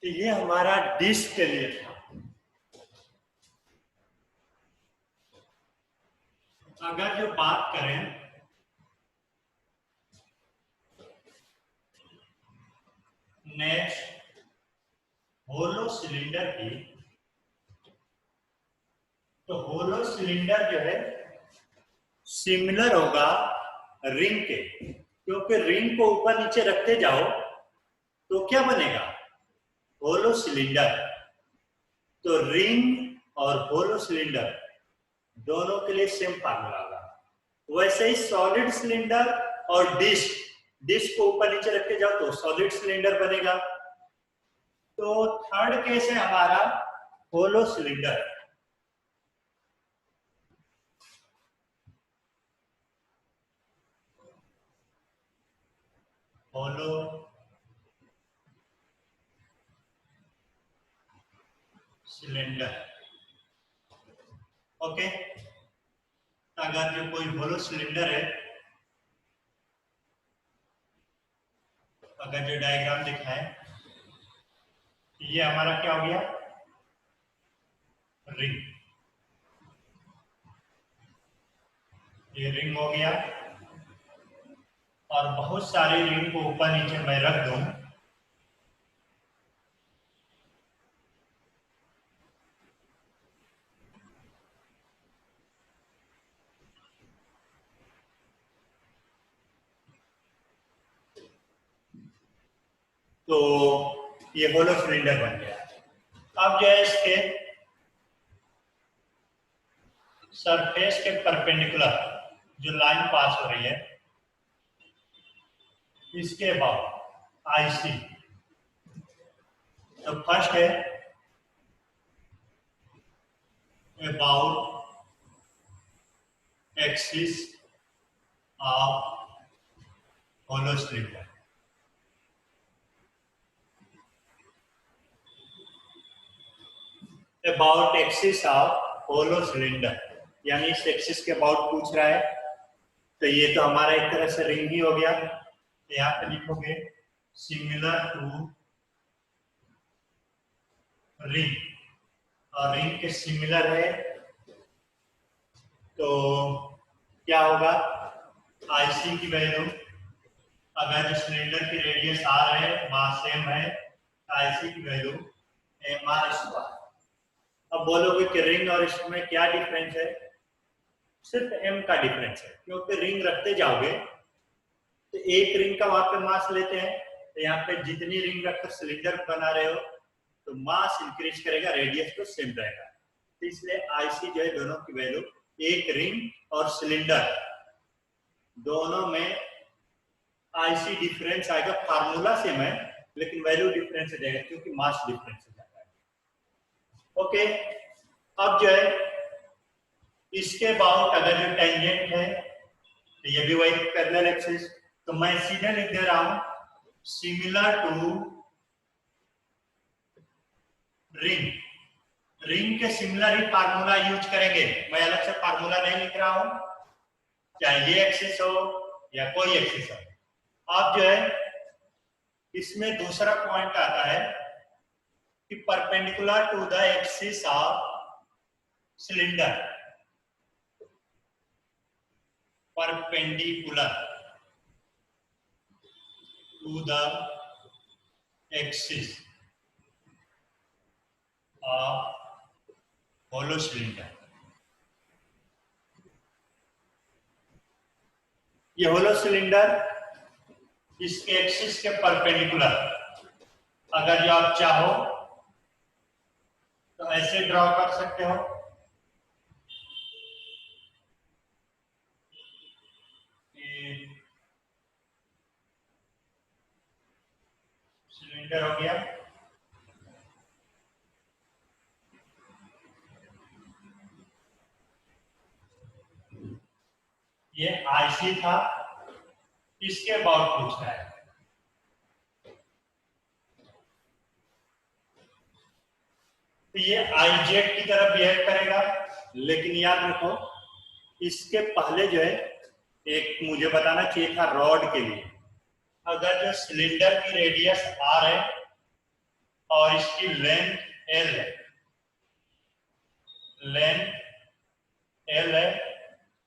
तो ये हमारा डिश के लिए था। अगर जो बात करें नेक्स्ट होलो सिलेंडर की, तो होलो सिलेंडर जो है सिमिलर होगा रिंग के, क्योंकि रिंग को ऊपर नीचे रखते जाओ तो क्या बनेगा, होलो सिलेंडर। तो रिंग और होलो सिलेंडर दोनों के लिए सेम फार्मूला होगा। वैसे ही सॉलिड सिलेंडर और डिश, डिश को ऊपर नीचे रखते जाओ तो सॉलिड सिलेंडर बनेगा। तो थर्ड केस है हमारा hollow cylinder. Hollow cylinder, okay. अगर जो कोई होलो सिलेंडर है, अगर जो डायग्राम दिखा है, ये हमारा क्या हो गया, रिंग। ये रिंग हो गया और बहुत सारे रिंग को ऊपर नीचे मैं रख दूं तो ये होलो सिलेंडर बन गया। अब जो है इसके सरफेस के परपेंडिकुलर जो लाइन पास हो रही है, इसके बाद आईसी, तो फर्स्ट है about axis of hollow cylinder. About axis of hollow cylinder, यानी इस एक्सिस के अबाउट पूछ रहा है। तो ये तो हमारा एक तरह से रिंग ही हो गया। तो यहाँ पे लिखोगे सिमिलर टू रिंग, और रिंग के सिमिलर है तो क्या होगा, आईसी की वैल्यू, अगर जो सिलेंडर की रेडियस आर है, मास सेम है, आईसी की वैल्यू एम आर स्क्वायर। अब बोलोगे कि रिंग और इसमें क्या डिफरेंस है, सिर्फ एम का डिफरेंस है, क्योंकि रिंग रखते जाओगे तो एक रिंग का वहां पे मास लेते हैं, तो यहाँ पे जितनी रिंग रखकर सिलेंडर बना रहे हो तो मास इंक्रीज करेगा, रेडियस तो सेम रहेगा। तो इसलिए आईसी जो है दोनों की वैल्यू, एक रिंग और सिलेंडर दोनों में आईसी डिफरेंस आएगा, फार्मूला सेम है लेकिन वैल्यू डिफरेंस हो जाएगा क्योंकि मास डिफरेंस हो जाता है। ओके, अब जो है इसके बाद अगर जो टेंजेंट है तो ये भी वही पैरेलल एक्सिस, तो मैं सीधे लिख दे रहा हूं सिमिलर टू रिंग। रिंग के सिमिलर ही फार्मूला यूज करेंगे, मैं अलग से फार्मूला नहीं लिख रहा हूं, चाहे ये एक्सिस हो या कोई एक्सिस हो। अब जो है इसमें दूसरा पॉइंट आता है कि perpendicular to the axis of cylinder, perpendicular to the axis of hollow cylinder. ये होलो सिलेंडर इसके एक्सिस के परपेंडिकुलर, अगर जो आप चाहो तो ऐसे ड्रॉ कर सकते हो, सिलेंडर हो गया, ये आईसी था, इसके अबाउट पूछ रहा है। तो ये आईजेड की तरह बिहेव करेगा, लेकिन याद रखो इसके पहले जो है एक मुझे बताना चाहिए था रॉड के लिए, अगर जो सिलेंडर की रेडियस आर है और इसकी लेंथ L है, लेंथ L है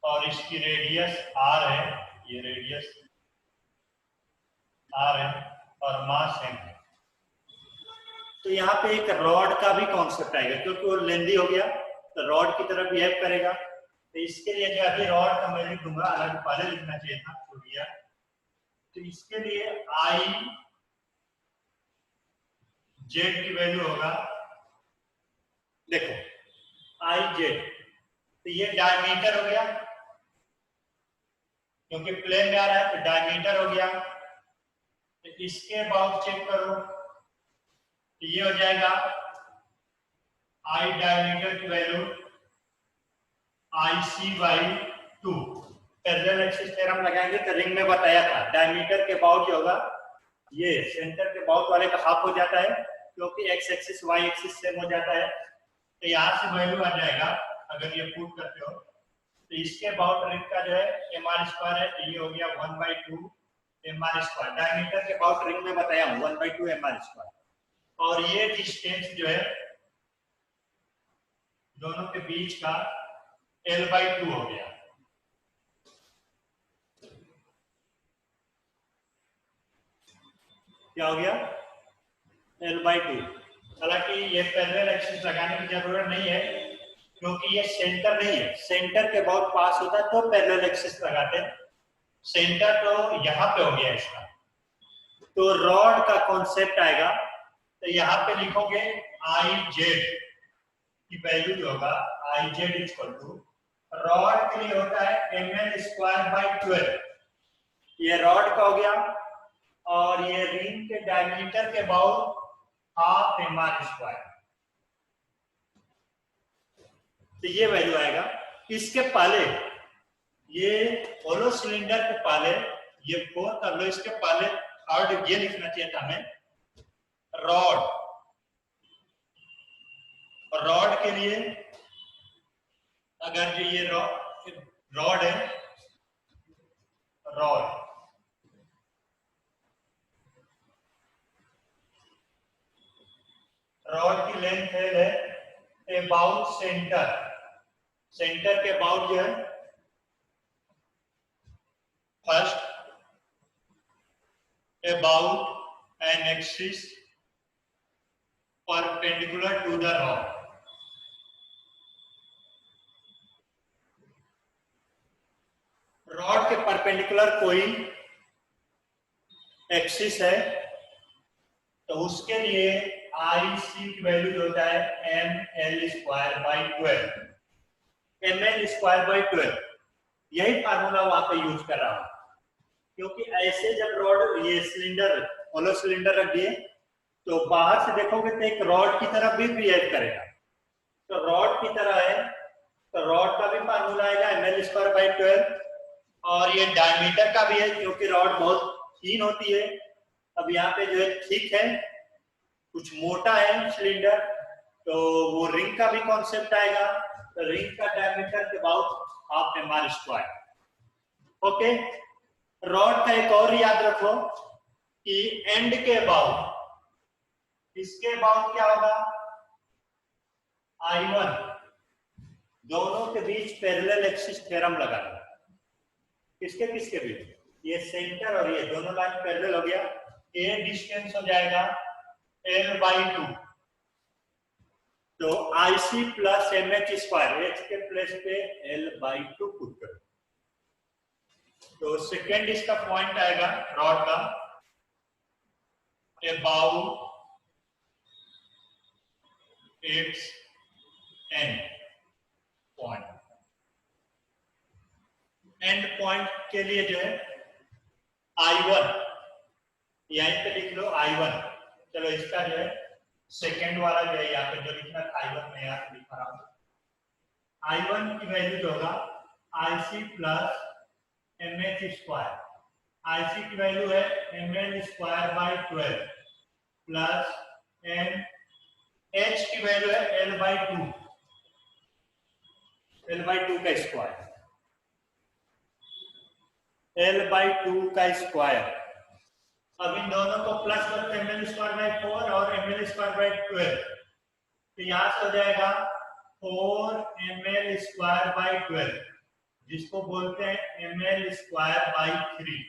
और इसकी रेडियस R है, ये रेडियस R है और मास M है। तो यहाँ पे एक रॉड का भी कॉन्सेप्ट आएगा क्योंकि वो लेंदी हो गया तो रॉड की तरफ बिहेव करेगा। तो इसके लिए जो अभी रॉड का मैं लिख दूंगा, अलग पहले लिखना चाहिए था, छूट गया। तो इसके लिए आई जेड की वैल्यू होगा, देखो आई जेड, तो ये डायमीटर हो गया क्योंकि प्लेन में आ रहा है तो डायमीटर हो गया। तो इसके बाद चेक करो तो ये हो जाएगा आई डायमीटर की value I C by 2। Parallel axis theorem लगाएंगे तो रिंग में बताया था डायमीटर के बाउट जो होगा ये सेंटर के बाउट वाले का हाफ हो जाता है क्योंकि X axis Y axis same हो जाता है। तो यहाँ से वैल्यू आ जाएगा, अगर ये पुट करते हो तो इसके बाउट रिंग का जो है एम आर स्क्वायर है, तो ये हो गया 1/2 एम आर स्क्वायर। डायमीटर के बाउट रिंग में बताया हूँ 1/2 एम आर स्क्वायर। और ये डिस्टेंस जो है दोनों के बीच का L/2 हो गया। क्या हो गया? L/2। हालांकि ये पैरेलल एक्सिस लगाने की जरूरत नहीं है क्योंकि ये सेंटर नहीं है, सेंटर के बहुत पास होता तो पैरेलल एक्सिस लगाते, सेंटर तो यहाँ पे हो गया इसका। तो रॉड का कॉन्सेप्ट आएगा तो यहाँ पे लिखोगे आई जेड की वैल्यू जो होगा I Z equal to rod के लिए होता है ml²/12। ये रॉड का हो गया और ये रिंग के डायमीटर के about half M R square. तो ये वैल्यू आएगा। इसके पहले ये होलो सिलेंडर के पहले ये 4 कर लो, इसके पहले थर्ड ये लिखना चाहिए था हमें रॉड। और रॉड के लिए अगर जो ये रॉड है, रॉड की लेंथ है अबाउट सेंटर, सेंटर के अबाउट जो है first about an axis perpendicular to the rod. Rod के परपेंडिकुलर कोई एक्सिस है तो उसके लिए आई सी की वैल्यू जो होता है ml²/12, ml²/12। यही फार्मूला वहां पे यूज कर रहा हूं क्योंकि ऐसे जब रॉड ये सिलेंडर होलो सिलेंडर रख दिए तो बाहर से देखोगे तो एक रॉड की तरफ भी बिहेव करेगा। तो रॉड की तरह है तो रॉड का भी फार्मूला आएगा ml²/12 और ये डायमीटर का भी है क्योंकि रॉड बहुत थीन होती है। अब यहाँ पे जो है ठीक है, कुछ मोटा है सिलेंडर तो वो रिंग का भी कॉन्सेप्ट आएगा। तो रिंग का डायमीटर के about half M R square. Okay, rod का एक और याद रखो कि एंड के अबाउट, इसके अबाउट क्या होगा I1, दोनों के बीच पैरेलल एक्सिस थ्योरम लगा दो। किसके किसके बीच? ये सेंटर और ये दोनों लाइन पैरेलल हो गया, ए डिस्टेंस हो जाएगा L/2। तो IC प्लस MH², H के प्लेस पे L/2 पुट करो। तो सेकेंड इसका पॉइंट आएगा रॉड का about it's and point. And point के लिए जो है I1 यहीं पे लिख लो I1। चलो इसका जो है सेकेंड वाला जो है यहाँ पे जो लिखना I1 में यहाँ पे लिखा रहा हूं। I1 की वैल्यू जो होगा IC प्लस MH²। IC की वैल्यू है ml²/12 प्लस H की वैल्यू है L/2, L/2 का स्क्वायर, L/2 का स्क्वायर। अब इन दोनों को प्लस करते हैं ml² और ml²/12, तो यहाँ से हो जाएगा 4ml²/12, जिसको बोलते हैं ml²/3।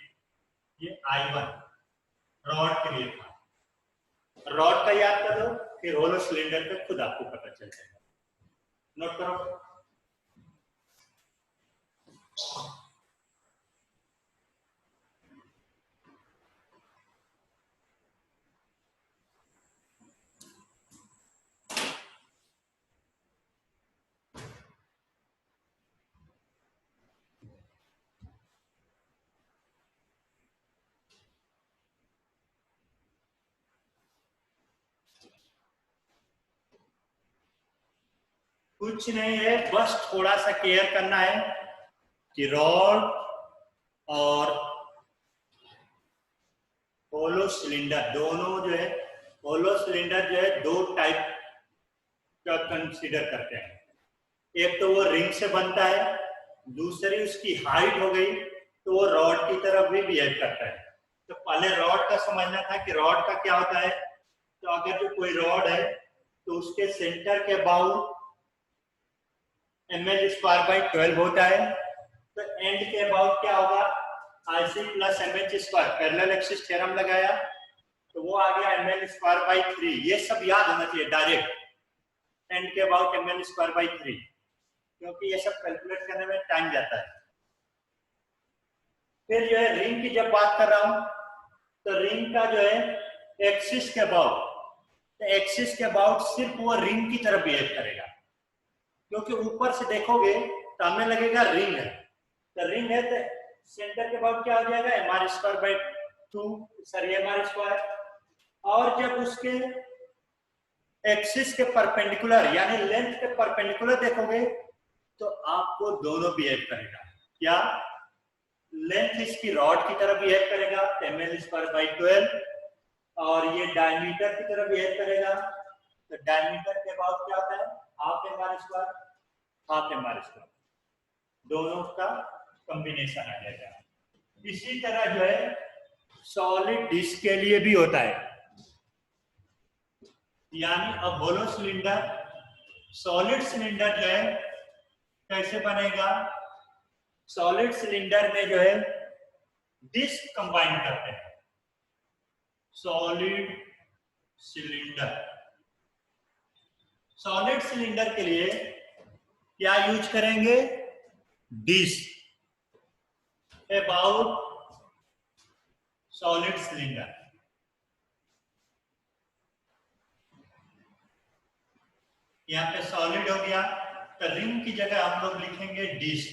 ये I1 रॉड के लिए था। रॉड का याद कर लो, फिर होलो सिलेंडर पे खुद आपको पता चल जाएगा। नोट करो। कुछ नहीं है, बस थोड़ा सा केयर करना है कि रॉड और होलो सिलेंडर दोनों जो है, होलो सिलेंडर जो है दो टाइप का कंसीडर करते हैं। एक तो वो रिंग से बनता है, दूसरी उसकी हाइट हो गई तो वो रॉड की तरफ भी बिहेव करता है। तो पहले रॉड का समझना था कि रॉड का क्या होता है। तो अगर जो कोई रॉड है तो उसके सेंटर के अबाउट ml²/12 होता है, तो एंड के अबाउट क्या होगा, IC + MH²। Parallel axis theorem लगाया तो वो आ गया ml²/3। ये सब याद होना चाहिए डायरेक्ट, एंड के अबाउट ml²/3, क्योंकि ये सब कैलकुलेट करने में टाइम जाता है। फिर जो है रिंग की जब बात कर रहा हूं तो रिंग का जो है एक्सिस के अबाउट, तो एक्सिस के अबाउट सिर्फ वो रिंग की तरफ बिहेव करेगा, क्योंकि ऊपर से देखोगे तो हमें लगेगा रिंग है, तो रिंग है तो सेंटर के अबाउट क्या हो जाएगा mr²/2, सॉरी mr²। और जब उसके एक्सिस के परपेंडिकुलर यानी लेंथ के परपेंडिकुलर देखोगे तो आपको दोनों बिहेव करेगा। क्या लेंथ इसकी रॉड की तरफ बिहेव करेगा ml²/12, और ये डायमीटर की तरफ बिहेव करेगा, तो डायमीटर के अबाउट क्या होता है ½ mr², दोनों का कॉम्बिनेशन आ जाएगा। इसी तरह जो है सॉलिड डिस्क के लिए भी होता है, यानी अब होलो सिलेंडर, सॉलिड सिलेंडर जो है कैसे बनेगा, सॉलिड सिलेंडर में जो है डिस्क कंबाइन करते हैं। सॉलिड सिलेंडर, सॉलिड सिलेंडर के लिए क्या यूज करेंगे, डिस्क अबाउट सॉलिड सिलेंडर। यहाँ पे सॉलिड हो गया तो रिंग की जगह हम लोग लिखेंगे डिस्क,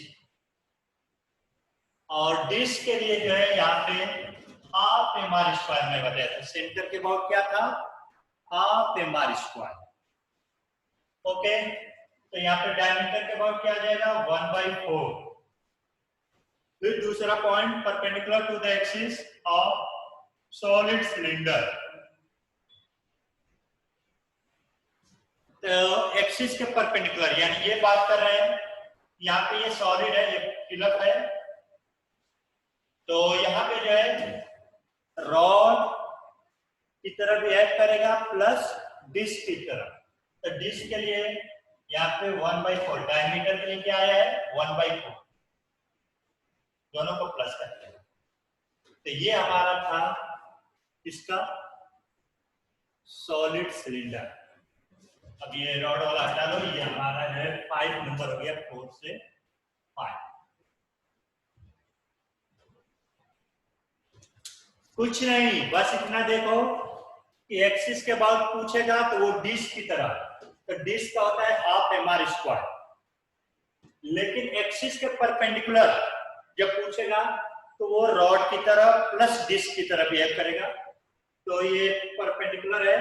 और डिस्क के लिए जो है यहाँ पे ½ mr² में बताया था। सेंटर के अबाउट क्या था, ½ mr²। ओके, तो यहाँ पे डायमीटर के अबाउट क्या आ जाएगा 1/4। फिर दूसरा point, perpendicular to the axis of solid cylinder, तो एक्सिस के परपेंडिकुलर, यानी ये बात कर रहे हैं यहाँ पे ये सॉलिड है, ये फिलअप है, तो यहाँ पे जो है रॉड की तरफ बिहेव करेगा प्लस डिस्क की तरफ। तो डिस्क के लिए यहाँ पे 1/4, डायमीटर के लिए क्या आया है 1/4, दोनों को प्लस करते हैं। तो ये हमारा था इसका सॉलिड सिलेंडर। अब ये रॉड वाला हटा लो, ये हमारा जो है 5 नंबर हो गया, 4 से 5। कुछ नहीं, बस इतना देखो कि एक्सिस के बाद पूछेगा तो वो डिस्क की तरह, तो डिस्क का होता है ½ mr², लेकिन एक्सिस के परपेंडिकुलर जब पूछेगा तो वो रॉड की तरह प्लस डिस्क की तरह बिहेव करेगा। तो ये परपेंडिकुलर है,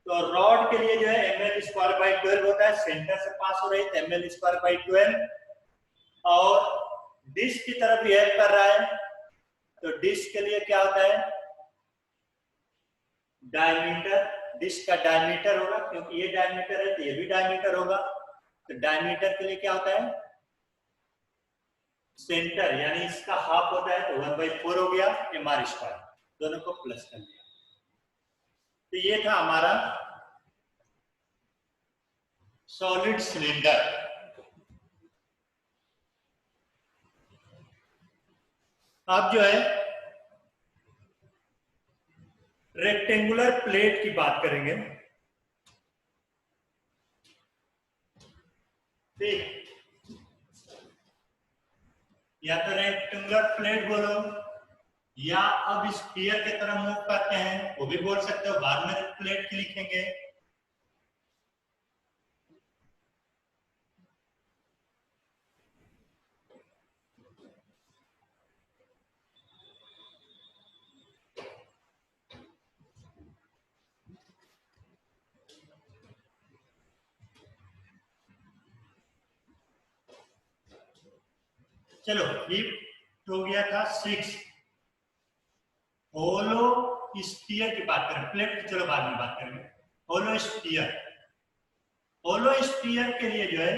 तो रॉड के लिए जो है ml²/12 होता है, सेंटर से पास हो रही है ml²/12, और डिस्क की तरफ बिहेव कर रहा है तो डिस्क के लिए क्या होता है डायमीटर, डिस्क का डायमीटर होगा, क्योंकि ये डायमीटर है तो ये भी डायमीटर होगा। तो डायमीटर के लिए क्या होता है सेंटर, यानी इसका हाफ होता है तो 1/4 हो गया mr²। दोनों को प्लस कर लिया। तो ये था हमारा सॉलिड सिलेंडर। अब जो है रेक्टेंगुलर प्लेट की बात करेंगे। ठीक, या तो रेक्टेंगुलर प्लेट बोलो, या अब स्फीयर की तरह मूव करते हैं वो भी बोल सकते हो, बाद में प्लेट लिखेंगे। चलो ये हो गया था 6। होलो स्फीयर की बात करें, प्लेट की चलो बाद में बात करेंगे। होलो स्फीयर, होलो स्फीयर के लिए जो है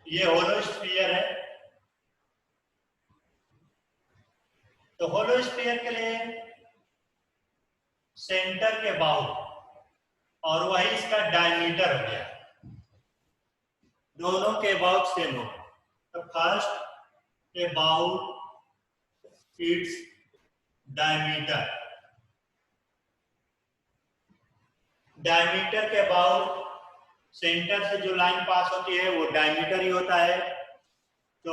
ये होलो स्फीयर है। तो होलो स्फीयर के लिए सेंटर के अबाउट और वही इसका डायमीटर हो गया, दोनों के अबाउट सेम हो। तो first about its diameter, diameter के अबाउट सेंटर से जो लाइन पास होती है वो डायमीटर ही होता है। तो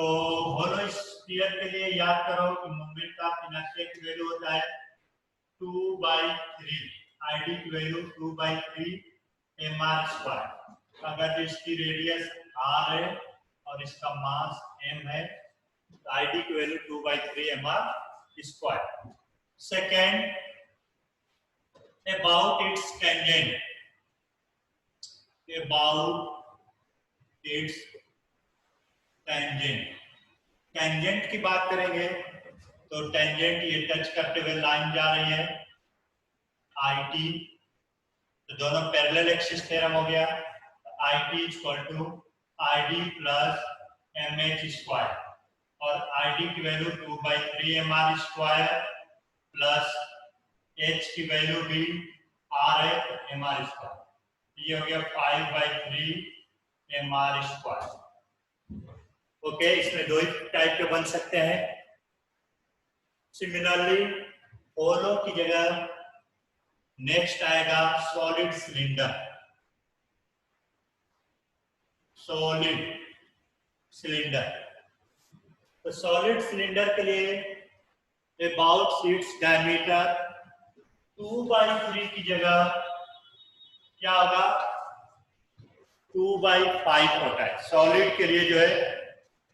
होलो स्फीयर के लिए याद करो कि मोमेंट ऑफ इनर्शिया की वैल्यू होता है 2/3, आईडी की वैल्यू 2/3 mr²। अगर जो इसकी रेडियस r है और इसका मास m है तो आईडी की value 2/3 mr²। Second, about it's tangent, about it's tangent. Tangent की बात करेंगे तो टेंजेंट ये टच करते हुए लाइन जा रही है आई टी, तो दोनों पैरेलल एक्सिस थ्योरम हो गया। I T equal to I D plus M H square, और आई डी की वैल्यू 2/3 mr² प्लस एच की वैल्यू भी आर है तो mr²। ये हो गया 5/3 mr²। ओके, इसमें दो ही टाइप के बन सकते हैं। सिमिलरली होलो की जगह नेक्स्ट आएगा सॉलिड सिलेंडर। सॉलिड सिलेंडर, तो सॉलिड सिलेंडर के लिए अबाउट इट्स डायमीटर 2/3 की जगह क्या होगा 2/5 होता है। सॉलिड के लिए जो है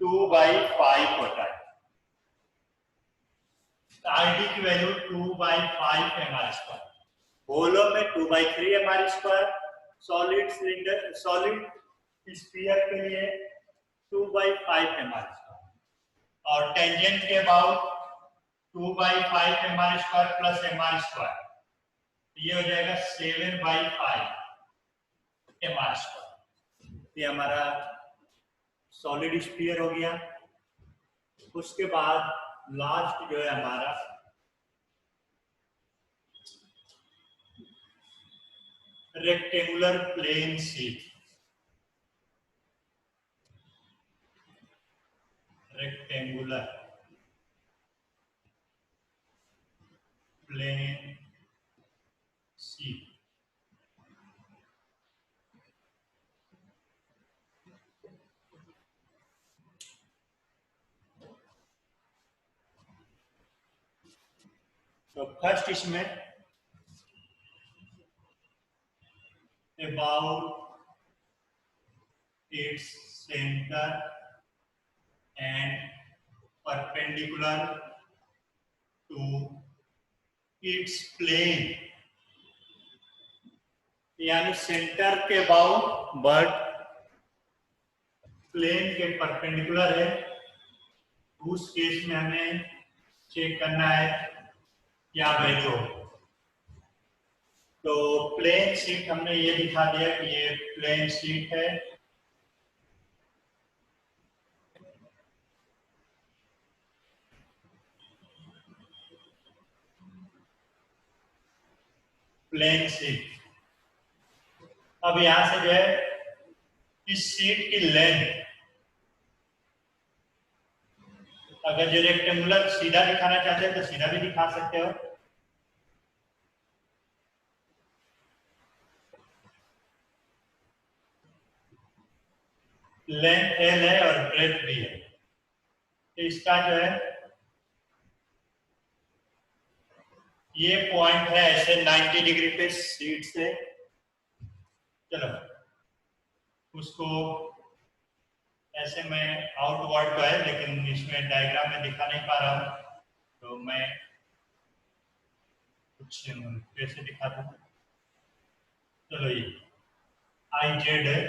2/5 होता है। आईडी की वैल्यू 2/5 mr², होलो में 2/3 mr², solid cylinder solid sphere के लिए 2/5 mr², और टेंजेंट के अबाउट 2/5 mr² प्लस mr², ये हो जाएगा 7/5 mr²। ये हमारा सॉलिड स्फीयर हो गया। उसके बाद लास्ट जो है हमारा rectangular plane sheet. Rectangular plane sheet, तो फर्स्ट इसमें about its center and perpendicular to its plane, यानी सेंटर के अबाउट बट प्लेन के परपेंडिकुलर है। उस केस में हमें चेक करना है क्या वैल्यू। तो प्लेन शीट हमने ये दिखा दिया कि ये प्लेन शीट है। Plain sheet. अब यहां से जो है इस शीट की लेंथ, अगर जो रेक्टेंगुलर सीधा दिखाना चाहते हैं तो सीधा भी दिखा सकते हो। लेंथ एल है और ब्रेथ भी है, तो इसका जो है ये पॉइंट है ऐसे 90 डिग्री पे शीट से। चलो उसको ऐसे मैं आउटवर्ड तो है लेकिन इसमें डायग्राम में दिखा नहीं पा रहा हूं, तो मैं कुछ कैसे दिखा दूं। चलो ये आई जेड है,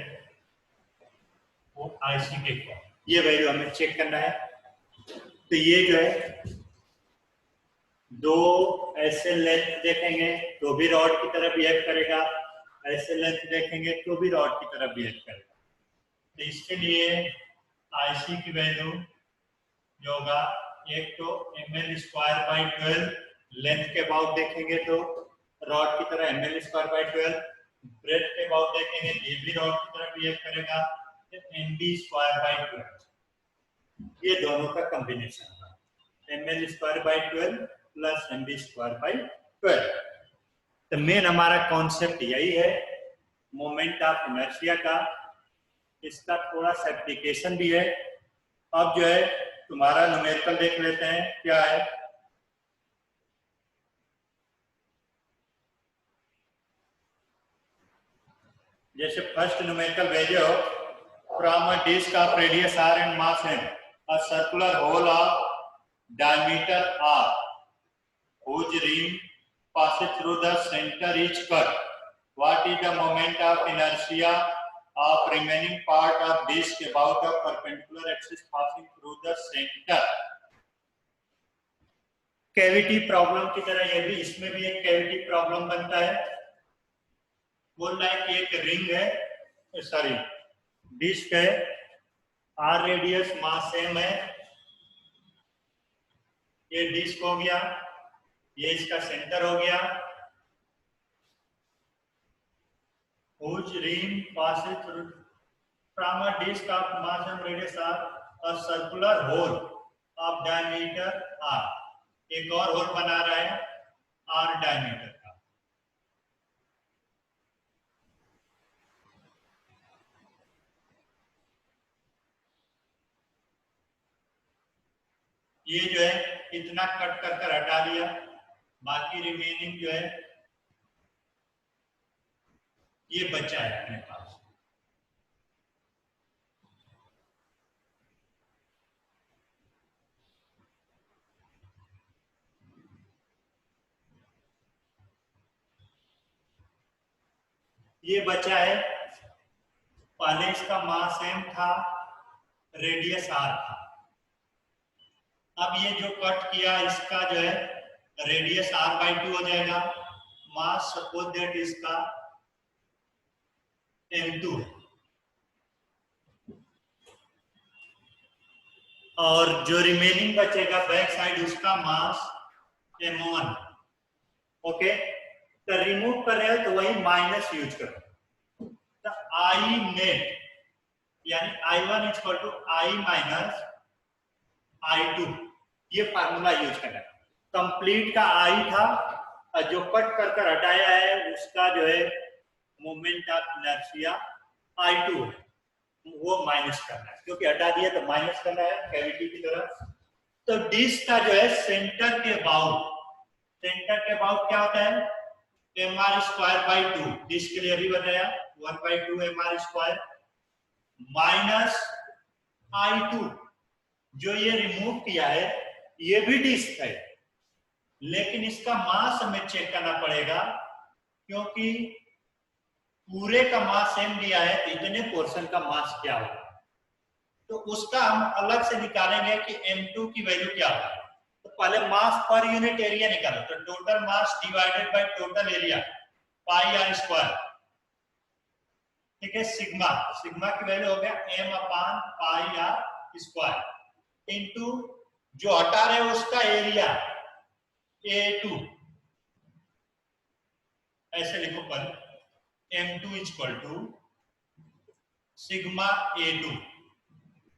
वो आई सी के क्या, ये वैल्यू हमें चेक करना है। तो ये जो है दो ऐसे लेंथ देखेंगे तो भी रॉड की तरफ बिहेव करेगा, ऐसे लेंथ देखेंगे तो भी रॉड की तरफ बिहेव करेगा। तो इसके लिए आईसी की वैल्यू जो होगा, एक तो ml²/12 लेंथ के अबाउट देखेंगे तो रॉड की तरह ml²/12, ब्रेथ के अबाउट देखेंगे ये भी रॉड की तरह बिहेव करेगा, तो mb²/12। ये दोनों का कॉम्बिनेशन है ml²/12 प्लस mb²/12। तो मेन हमारा कॉन्सेप्ट यही है मोमेंट ऑफ इनर्शिया का। इसका थोड़ा सा एप्लीकेशन भी है। अब जो है तुम्हारा न्यूमेरिकल देख लेते हैं क्या है। जैसे फर्स्ट न्यूमेरिकल भेजो, from a disc of radius r and mass m, a circular hole of diameter r whose rim passes through the center is cut. What is the moment of inertia of remaining part of disk about a perpendicular axis passing through the center? Cavity problem की तरह ये भी, इसमें भी एक cavity problem बनता है। बोल रहा है कि एक रिंग है, सॉरी डिस्क है, आर रेडियस मास m है, ये डिस्क हो गया, ये इसका सेंटर हो गया, whose rim passes through from a disk of mass m radius r, a circular hole of diameter r। एक और होल बना रहा है r डायमीटर का। ये जो है इतना कट कर कर हटा दिया, बाकी रिमेनिंग जो है ये बचा है अपने पास। ये बचा है, पहले इसका मास m था, रेडियस r था। अब ये जो कट किया इसका जो है रेडियस r/2 हो जाएगा, मास सपोज दैट इसका m2 है, और जो रिमेनिंग बचेगा बैक साइड उसका मास m1। ओके, तो रिमूव कर रहे हो तो वही माइनस यूज करो। तो आई नेट यानी I1 = I - I2, ये फार्मूला यूज करना है। कंप्लीट का I था और जो कट कर कर हटाया है उसका जो है मोमेंट ऑफ इनर्शिया I2 है, वो माइनस करना है, क्योंकि हटा दिया तो माइनस करना है कैविटी की तरफ। तो डिस्क का जो है सेंटर के अबाउट, सेंटर के अबाउट क्या होता है, mr²/2। डिस्क के लिए अभी बताया 1/2 mr² माइनस I2। जो ये रिमूव किया है ये भी डिस्क है, लेकिन इसका मास हमें चेक करना पड़ेगा, क्योंकि पूरे का मास m दिया है तो इतने पोर्शन का मास क्या होगा, तो उसका हम अलग से निकालेंगे कि m2 की वैल्यू क्या होगा। तो पहले मास पर यूनिट एरिया निकालो, तो total mass divided by total area πr²। ठीक है, सिग्मा, सिग्मा की वैल्यू हो गया m/πr² इनटू जो हटा रहे उसका एरिया A2। ऐसे लिखो पर m2 equal to sigma a2।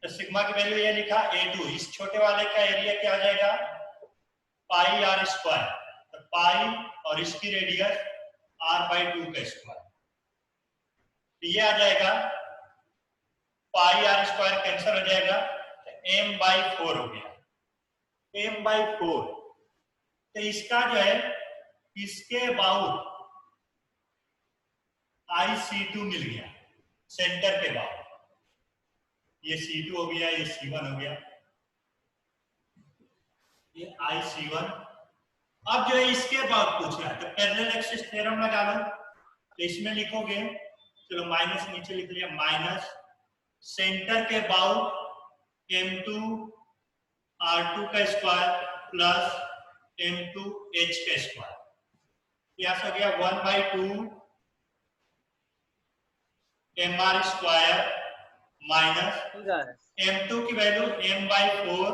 तो सिग्मा की वैल्यू ये लिखा a2, इस छोटे वाले का एरिया क्या हो जाएगा पाई आर स्क्वायर, तो पाई और इसकी रेडियस r/2 का स्क्वायर, तो ये आ जाएगा पाई आर स्क्वायर कैंसिल हो जाएगा, तो m/4 हो गया, m/4। तो इसका जो है इसके बाउंड IC2 मिल गया सेंटर के बाउंड, ये C2 हो गया, ये C1 हो गया, ये IC1। अब जो है इसके बाद पूछ रहा है तो पैरेलल एक्सिस थ्योरम लगा लो, तो इसमें लिखोगे, चलो माइनस नीचे लिख लिया, माइनस सेंटर के बाउंड m2 r2 का स्क्वायर प्लस m2 h का स्क्वायर, यहां से हो गया 1/2 mr स्क्वायर माइनस m2 की वैल्यू m/4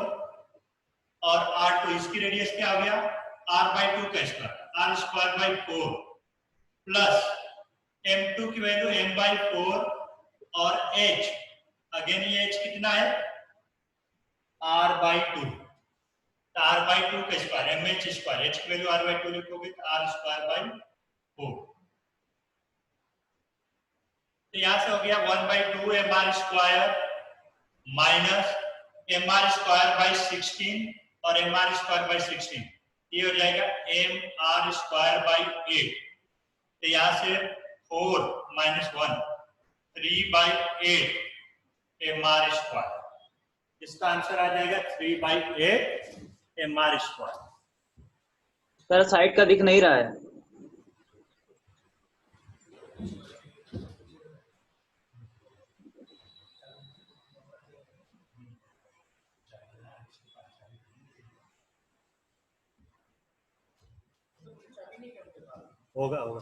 और r2 इसकी रेडियस क्या हो गया r/2 का स्क्वायर, r²/4 प्लस m2 की वैल्यू m/4 और h, अगेन ये h कितना है r/2, तो r/2 का स्क्वायर mh स्क्वायर, h की वैल्यू r/2 लिखोगे तो r²/4, तो यहां से हो गया 1/2 mr स्क्वायर माइनस mr²/16 और mr²/16, ये हो जाएगा mr²/8, तो यहां से 4 - 1 3/8 mr², इसका आंसर आ जाएगा 3/8 mr²। सर साइड का दिख नहीं रहा है। होगा होगा।